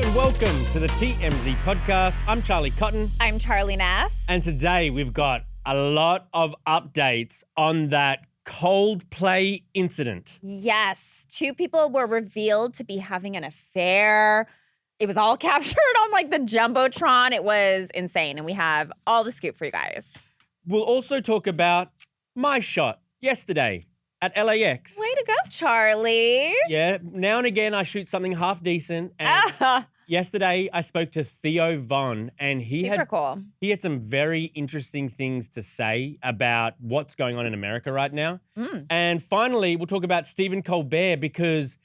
and welcome to the TMZ podcast. I'm Charlie Cotton. I'm Charlie Neff. And today we've got a lot of updates on that Coldplay incident. Yes, 2 people were revealed to be having an affair. It was all captured on like the Jumbotron. It was insane. And we have all the scoop for you guys. We'll also talk about my shot yesterday at LAX. Way to go, Charlie. Yeah, now and again I shoot something half decent. And yesterday I spoke to Theo Vaughn and he had some very interesting things to say about what's going on in America right now. And finally, we'll talk about Stephen Colbert because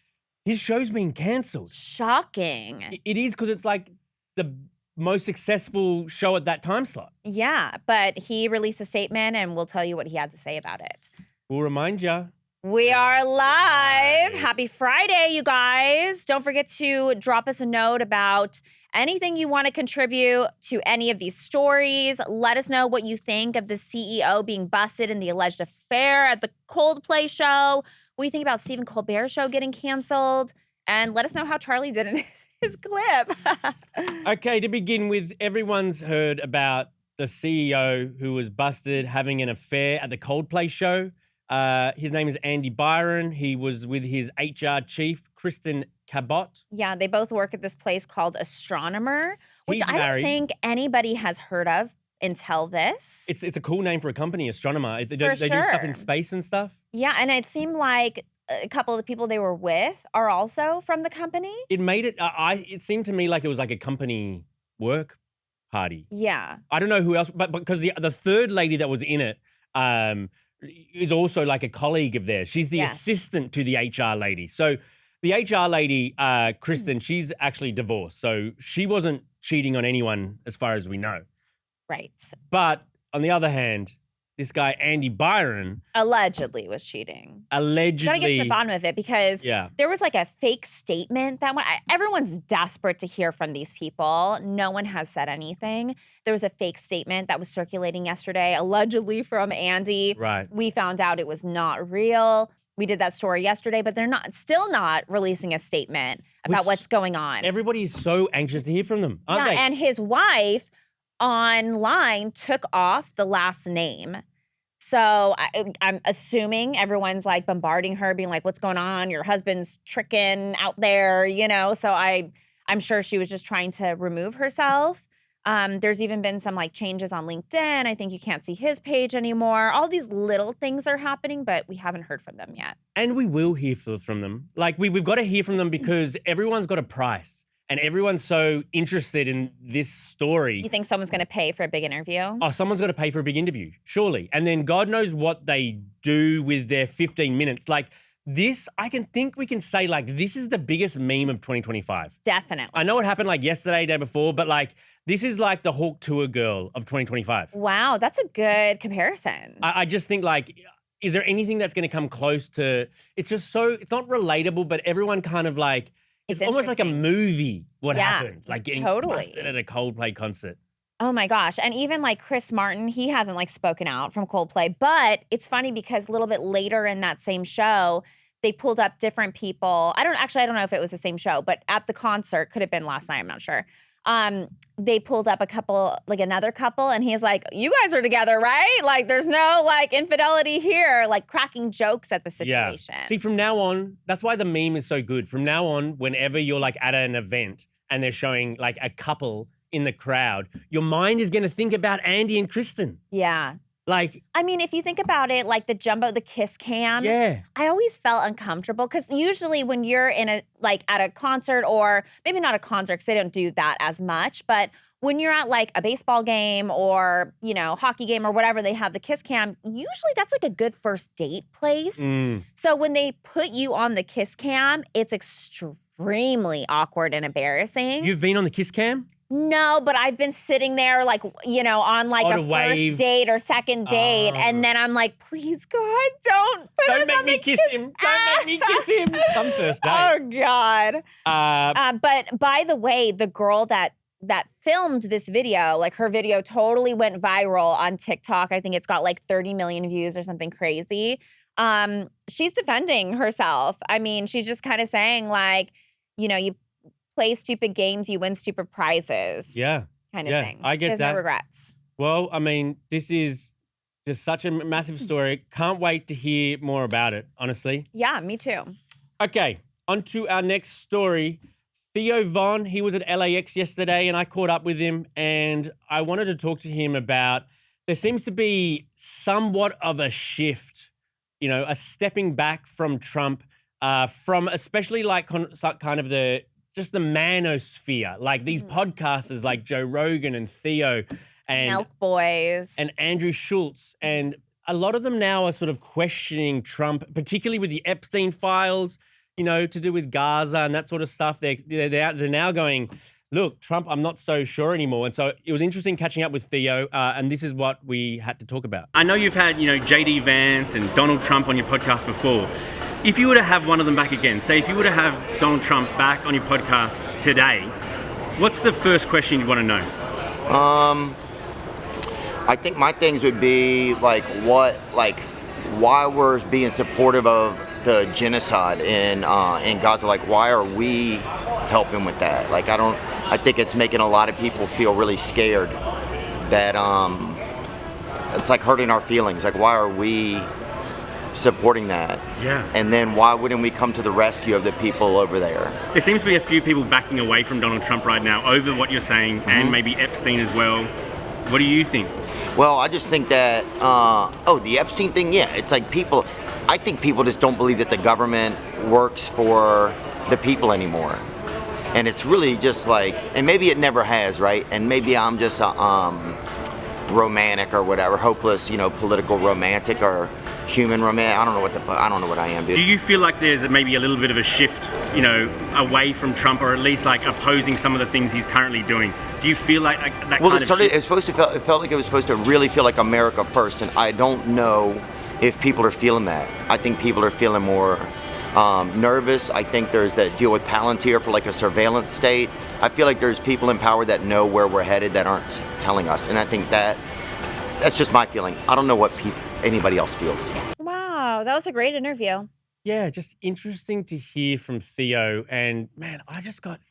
his show's been cancelled. Shocking. It is because it's like the most successful show at that time slot. Yeah, but he released a statement and we'll tell you what he had to say about it. We'll remind you. We are live. Happy Friday, you guys. Don't forget to drop us a note about anything you want to contribute to any of these stories. Let us know what you think of the CEO being busted in the alleged affair at the Coldplay show. What do you think about Stephen Colbert's show getting canceled? And let us know how Charlie did in his clip. Okay, to begin with, everyone's heard about the CEO who was busted having an affair at the Coldplay show. His name is Andy Byron. He was with his HR chief, Kristen Cabot. Yeah, they both work at this place called Astronomer, which He's I married. don't think anybody has heard of until this. It's a cool name for a company, Astronomer. They do For stuff in sure. space and stuff. Yeah, and it seemed like a couple of the people they were with are also from the company. It made it. It seemed to me like it was like a company work party. Yeah. I don't know who else, but because the third lady that was in it is also like a colleague of theirs. She's the assistant to the HR lady. So the HR lady, Kristen, she's actually divorced. So she wasn't cheating on anyone as far as we know. Right. But on the other hand, this guy, Andy Byron. Allegedly was cheating. Allegedly. Gotta get to the bottom of it because Yeah. there was like a fake statement that went. Everyone's desperate to hear from these people. No one has said anything. There was a fake statement that was circulating yesterday, allegedly from Andy. Right. We found out it was not real. We did that story yesterday, but they're still not releasing a statement about what's going on. Everybody is so anxious to hear from them, aren't they? And his wife online took off the last name. So I'm assuming everyone's like bombarding her, being like, what's going on? Your husband's tricking out there, you know? So I'm sure she was just trying to remove herself. There's even been some like changes on LinkedIn. I think you can't see his page anymore. All these little things are happening, but we haven't heard from them yet. And we will hear from them. Like we've got to hear from them because everyone's got a price. And everyone's so interested in this story. You think someone's going to pay for a big interview? Oh, someone's got to pay for a big interview, surely. And then God knows what they do with their 15 minutes. Like this, I think we can say like this is the biggest meme of 2025. Definitely. I know it happened like yesterday, day before, but like this is like the Hawk Tour girl of 2025. Wow, that's a good comparison. I just think like, is there anything that's going to come close to, it's just so, it's not relatable, but everyone kind of like, it's almost like a movie what happened, like getting busted at a Coldplay concert. Oh my gosh. And even like Chris Martin, he hasn't like spoken out from Coldplay, but it's funny because a little bit later in that same show, they pulled up different people. I don't know if it was the same show, but at the concert, could have been last night, I'm not sure. They pulled up another couple, and he's like, you guys are together, right? Like, there's no like infidelity here, like cracking jokes at the situation. Yeah. See, from now on, that's why the meme is so good. From now on, whenever you're like at an event and they're showing like a couple in the crowd, your mind is going to think about Andy and Kristen. Yeah. Like, I mean, if you think about it, like the kiss cam. Yeah. I always felt uncomfortable because usually when you're in at a concert, or maybe not a concert because they don't do that as much, but when you're at like a baseball game or, you know, hockey game or whatever, they have the kiss cam. Usually that's like a good first date place. So when they put you on the kiss cam, it's extremely awkward and embarrassing. You've been on the kiss cam? No, but I've been sitting there like, you know, on like a first date or second date. And then I'm like, please, God, don't put us on the kiss. Don't make me kiss him. Some first date. Oh, God. But by the way, the girl that filmed this video, like her video totally went viral on TikTok. I think it's got like 30 million views or something crazy. She's defending herself. I mean, she's just kind of saying like, you know, play stupid games, you win stupid prizes. Yeah. Kind of thing. I get There's that. no regrets. Well, I mean, this is just such a massive story. Can't wait to hear more about it, honestly. Yeah, me too. Okay, on to our next story. Theo Vaughn, he was at LAX yesterday and I caught up with him and I wanted to talk to him about there seems to be somewhat of a shift, a stepping back from Trump, from especially like kind of the manosphere, like these podcasters like Joe Rogan and Theo and Milk Boys and Andrew Schultz. And a lot of them now are sort of questioning Trump, particularly with the Epstein files, to do with Gaza and that sort of stuff. They're now going, look, Trump, I'm not so sure anymore. And so it was interesting catching up with Theo, and this is what we had to talk about. I know you've had, J.D. Vance and Donald Trump on your podcast before. If you were to have one of them back again, say if you were to have Donald Trump back on your podcast today, what's the first question you want to know? I think my things would be why we're being supportive of the genocide in Gaza. Like, why are we helping with that? Like, I think it's making a lot of people feel really scared that it's like hurting our feelings. Like, why are we supporting that? Yeah. And then why wouldn't we come to the rescue of the people over there? There seems to be a few people backing away from Donald Trump right now over what you're saying, and maybe Epstein as well. What do you think? Well, I just think that, the Epstein thing, yeah, it's like I think people just don't believe that the government works for the people anymore. And it's really just like, and maybe it never has, right? And maybe I'm just romantic or whatever, hopeless, political romantic or human romantic. I don't know what I am, dude. Do you feel like there's maybe a little bit of a shift, away from Trump, or at least like opposing some of the things he's currently doing? Do you feel like that well, kind of shift? It felt like it was supposed to really feel like America first, and I don't know if people are feeling that. I think people are feeling more nervous. I think there's that deal with Palantir for like a surveillance state. I feel like there's people in power that know where we're headed that aren't telling us, and I think that's just my feeling. I don't know what anybody else feels. Wow, that was a great interview. Yeah, just interesting to hear from Theo. And man,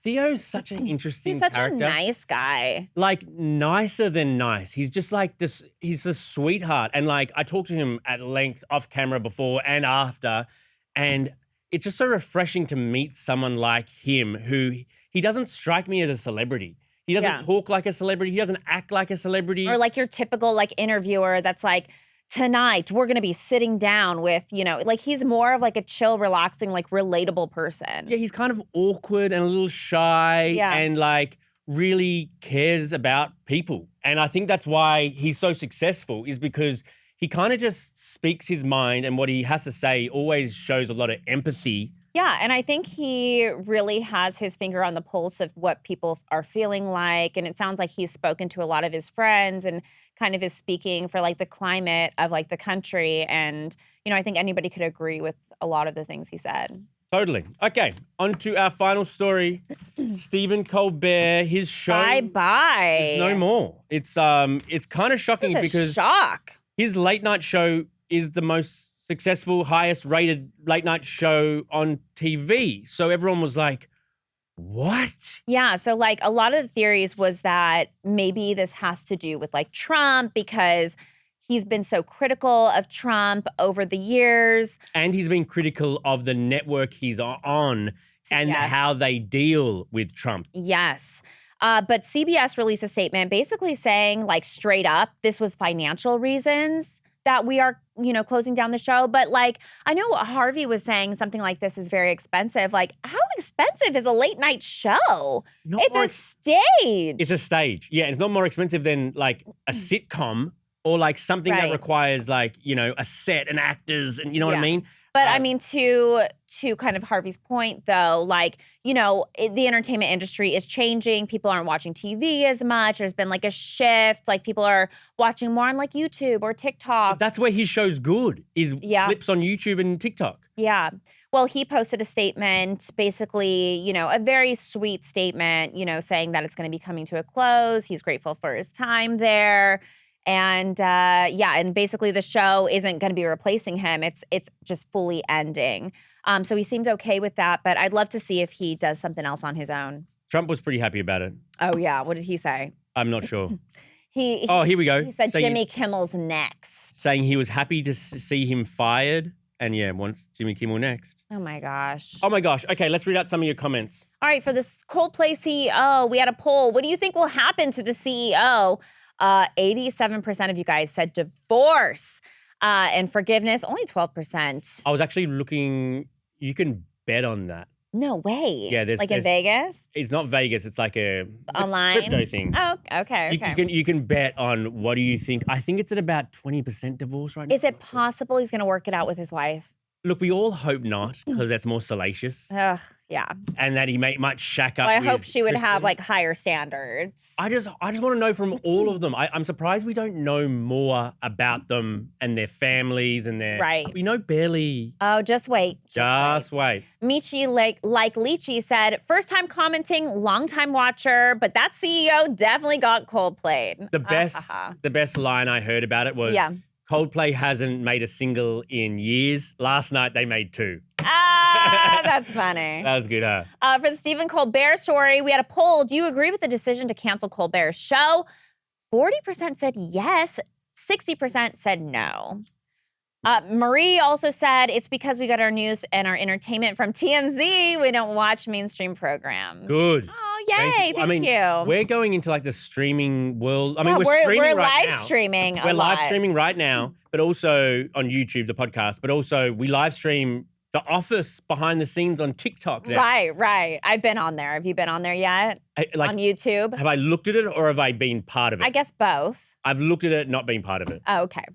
Theo's such an interesting character. He's such a nice guy. Like, nicer than nice. He's just like this, he's a sweetheart. And like, I talked to him at length off camera before and after. And it's just so refreshing to meet someone like him who, he doesn't strike me as a celebrity. He doesn't talk like a celebrity. He doesn't act like a celebrity. Or like your typical like interviewer that's like, tonight we're going to be sitting down with, like he's more of like a chill, relaxing, like relatable person. Yeah, he's kind of awkward and a little shy and like really cares about people. And I think that's why he's so successful, is because he kind of just speaks his mind, and what he has to say always shows a lot of empathy. Yeah, and I think he really has his finger on the pulse of what people are feeling like. And it sounds like he's spoken to a lot of his friends and kind of is speaking for like the climate of like the country. And, I think anybody could agree with a lot of the things he said. Totally. Okay, on to our final story. Stephen Colbert, his show. Bye-bye. Is no more. It's kind of shocking because shock. His late night show is the most successful, highest rated late night show on TV. So everyone was like, what? Yeah. So like a lot of the theories was that maybe this has to do with like Trump, because he's been so critical of Trump over the years. And he's been critical of the network he's on and how they deal with Trump. Yes. But CBS released a statement basically saying like straight up, this was financial reasons that we are, closing down the show. But like, I know Harvey was saying something like this is very expensive. Like, how expensive is a late night show? It's a stage. It's a stage. Yeah, it's not more expensive than like a sitcom or like something that requires like, a set and actors and you know what I mean? But I mean, to kind of Harvey's point, though, like, the entertainment industry is changing. People aren't watching TV as much. There's been like a shift. Like people are watching more on like YouTube or TikTok. But that's where his show's good, is clips on YouTube and TikTok. Yeah. Well, he posted a statement, basically, a very sweet statement, saying that it's going to be coming to a close. He's grateful for his time there. And and basically the show isn't going to be replacing him. It's just fully ending. So he seemed okay with that, but I'd love to see if he does something else on his own. Trump was pretty happy about it. Oh, yeah. What did he say? I'm not sure. Here we go. He said Jimmy Kimmel's next. Saying he was happy to see him fired and, wants Jimmy Kimmel next. Oh, my gosh. Oh, my gosh. Okay, let's read out some of your comments. All right, for this Coldplay CEO, we had a poll. What do you think will happen to the CEO? 87% of you guys said divorce. And forgiveness, only 12%. I was actually looking, you can bet on that. No way. Yeah, in Vegas? It's not Vegas. It's like a online crypto thing. Oh, okay. You can bet on what do you think? I think it's at about 20% divorce right now. Is it possible he's going to work it out with his wife? Look, we all hope not because that's more salacious. Ugh, yeah. And that he might shack up. Well, I hope she would Kristen. have like higher standards. I just want to know from all of them. I'm surprised we don't know more about them and their families and their. Right. We know barely. Oh, just wait. Just wait. Michi, like Lychee said, first time commenting, long time watcher, but that CEO definitely got Coldplay. The best line I heard about it was. Coldplay hasn't made a single in years. Last night, they made 2. That's funny. That was good, huh? For the Stephen Colbert story, we had a poll. Do you agree with the decision to cancel Colbert's show? 40% said yes. 60% said no. Marie also said, it's because we got our news and our entertainment from TMZ. We don't watch mainstream programs. Good. Oh, yay. Thank you. We're going into like the streaming world. I mean, we're live streaming We're live streaming right now, but also on YouTube, the podcast, but also we live stream The Office behind the scenes on TikTok now. Right. I've been on there. Have you been on there yet? On YouTube? Have I looked at it or have I been part of it? I guess both. I've looked at it, not been part of it. Oh, okay.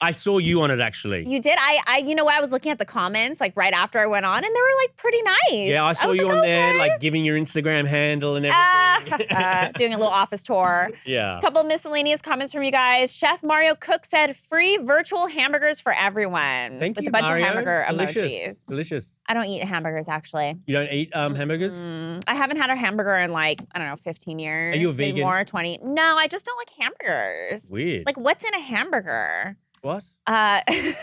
I saw you on it, actually. You did? You know what? I was looking at the comments, like, right after I went on, and they were, like, pretty nice. Yeah, I saw you on there, like, giving your Instagram handle and everything. Doing a little office tour. Yeah. A couple miscellaneous comments from you guys. Chef Mario Cook said, free virtual hamburgers for everyone. Thank you, with a bunch Mario. of hamburger Delicious. emojis. Delicious. I don't eat hamburgers, actually. You don't eat hamburgers? I haven't had a hamburger in, like, I don't know, 15 years. Are you a vegan? Maybe more, 20. No, I just don't like hamburgers. Weird. Like, what's in a hamburger? What? Pizarro's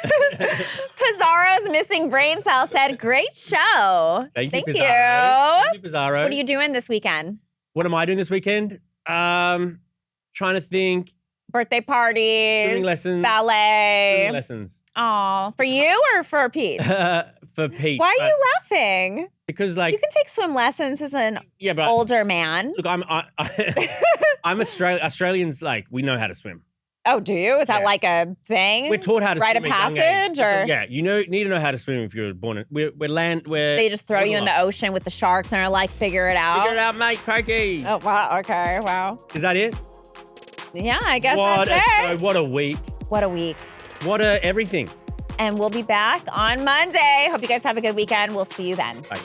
missing brain cell said, great show. Thank you, Thank Pizarro. Thank you, Pizarro. What are you doing this weekend? What am I doing this weekend? Trying to think. Birthday parties. Swimming lessons. Ballet. Swimming lessons. Oh, for you or for Pete? For Pete. Why are you laughing? Because, like, you can take swim lessons as an older man. Look, I'm Australians, like, we know how to swim. Oh, do you? Is that like a thing? We're taught how to Rite swim. of passage, or you need to know how to swim if you're born. We're they just throw you in the ocean with the sharks and are like, figure it out. Figure it out, mate, pokey. Oh wow, okay, wow. Is that it? Yeah, I guess that's it. What a week. What a week. What a everything. And we'll be back on Monday. Hope you guys have a good weekend. We'll see you then. Bye.